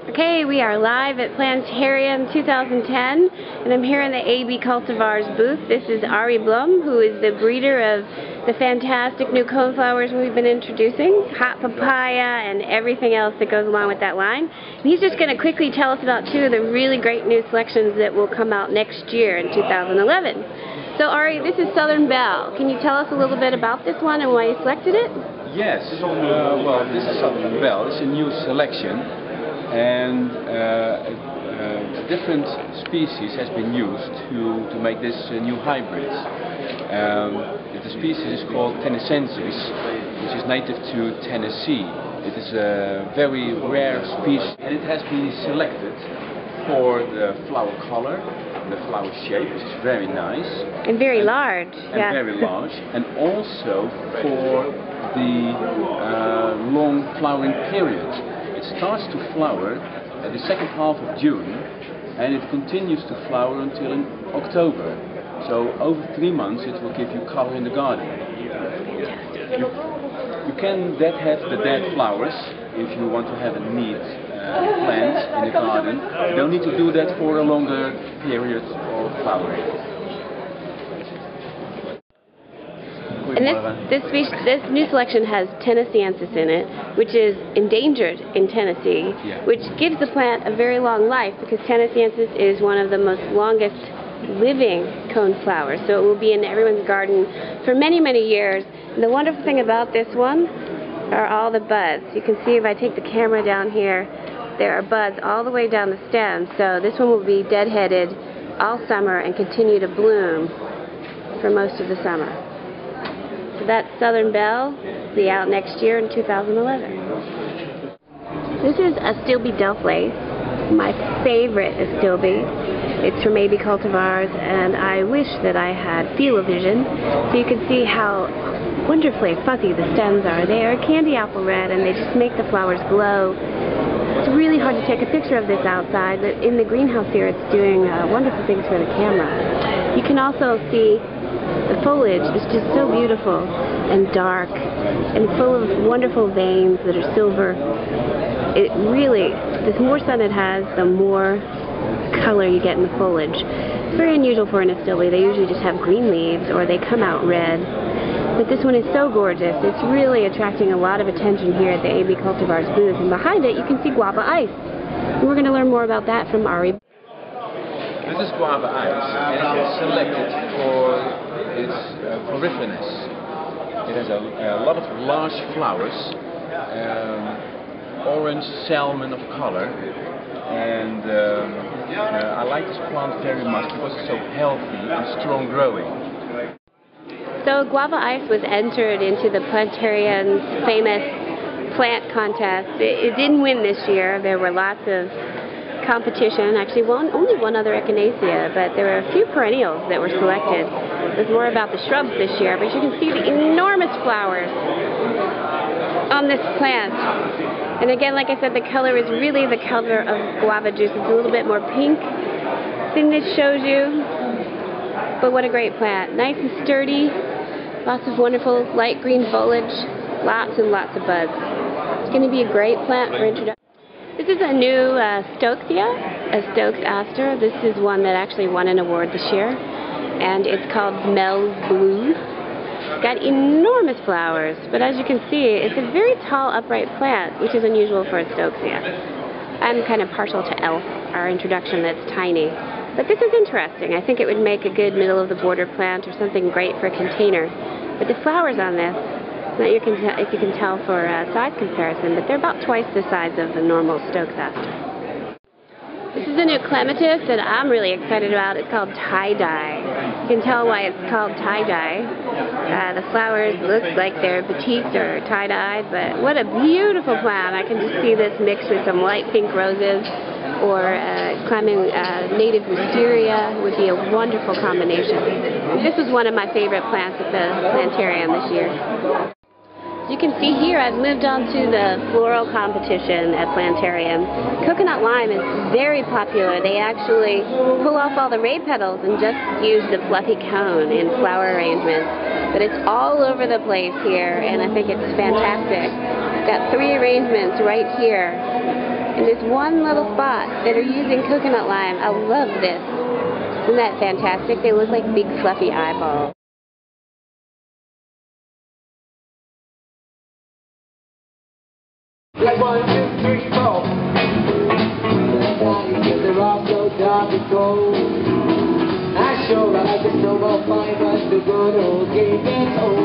Okay, we are live at Planetarium 2010, and I'm here in the AB Cultivars booth. This is Ari Blum, who is the breeder of the fantastic new coneflowers we've been introducing, hot papaya and everything else that goes along with that line. And he's just going to quickly tell us about two of the really great new selections that will come out next year in 2011. So Ari, this is Southern Belle. Can you tell us a little bit about this one and why you selected it? Yes, well, this is Southern Belle. It's a new selection, and different species has been used to make this new hybrid. The species is called Tennescensis, which is native to Tennessee. It is a very rare species, and it has been selected for the flower color, the flower shape, which is very nice. And very large. And very large. And also for the long flowering period. It starts to flower at the second half of June, and it continues to flower until in October. So over 3 months it will give you color in the garden. You can deadhead the dead flowers if you want to have a neat plant in the garden. You don't need to do that for a longer period of flowering. And this new selection has Tennescensis in it, which is endangered in Tennessee, which gives the plant a very long life because Tennescensis is one of the most longest living coneflowers. So it will be in everyone's garden for many, many years. And the wonderful thing about this one are all the buds. You can see if I take the camera down here, there are buds all the way down the stem. So this one will be deadheaded all summer and continue to bloom for most of the summer. So that's Southern Belle, be out next year in 2011. This is Astilbe Delphlace, my favorite Astilbe. It's from AB Cultivars, and I wish that I had field-o-vision so you can see how wonderfully fuzzy the stems are. They are candy apple red, and they just make the flowers glow. It's really hard to take a picture of this outside, but in the greenhouse here it's doing wonderful things for the camera. You can also see the foliage is just so beautiful and dark and full of wonderful veins that are silver. It really, the more sun it has, the more color you get in the foliage. It's very unusual for an Astilbe. They usually just have green leaves or they come out red. But this one is so gorgeous. It's really attracting a lot of attention here at the AB Cultivars booth. And behind it you can see Guava Ice. And we're going to learn more about that from Ari. This is Guava Ice, and it is selected for its floriferous. It has a lot of large flowers, orange salmon of color, and I like this plant very much because it's so healthy and strong growing. So Guava Ice was entered into the Planetarium's famous plant contest. It didn't win this year. There were lots of competition. Actually, only one other echinacea, but there were a few perennials that were selected. It was more about the shrubs this year, but you can see the enormous flowers on this plant. And again, like I said, the color is really the color of guava juice. It's a little bit more pink than this shows you. But what a great plant. Nice and sturdy. Lots of wonderful light green foliage. Lots and lots of buds. It's going to be a great plant for introduction. This is a new Stokesea, a Stokes Aster. This is one that actually won an award this year. And it's called Mel's Blue. It's got enormous flowers, but as you can see, it's a very tall, upright plant, which is unusual for a Stokesea. I'm kind of partial to Elf, our introduction that's tiny. But this is interesting. I think it would make a good middle-of-the-border plant or something great for a container. But the flowers on this, not if you can tell for size comparison, but they're about twice the size of the normal Stokes Aster. This is a new clematis that I'm really excited about. It's called tie-dye. You can tell why it's called tie-dye. The flowers look like they're petite or tie-dyed, but what a beautiful plant. I can just see this mixed with some light pink roses or climbing native wisteria would be a wonderful combination. This is one of my favorite plants at the Planetarium this year. As you can see here, I've moved on to the floral competition at Planetarium. Coconut lime is very popular. They actually pull off all the ray petals and just use the fluffy cone in flower arrangements. But it's all over the place here, and I think it's fantastic. Got 3 arrangements right here in this one little spot that are using coconut lime. I love this. Isn't that fantastic? They look like big fluffy eyeballs. Like 1, 2, 3, 4. Everybody get the rock so dark and cold. I sure like the snowball fight, but the good old game gets old.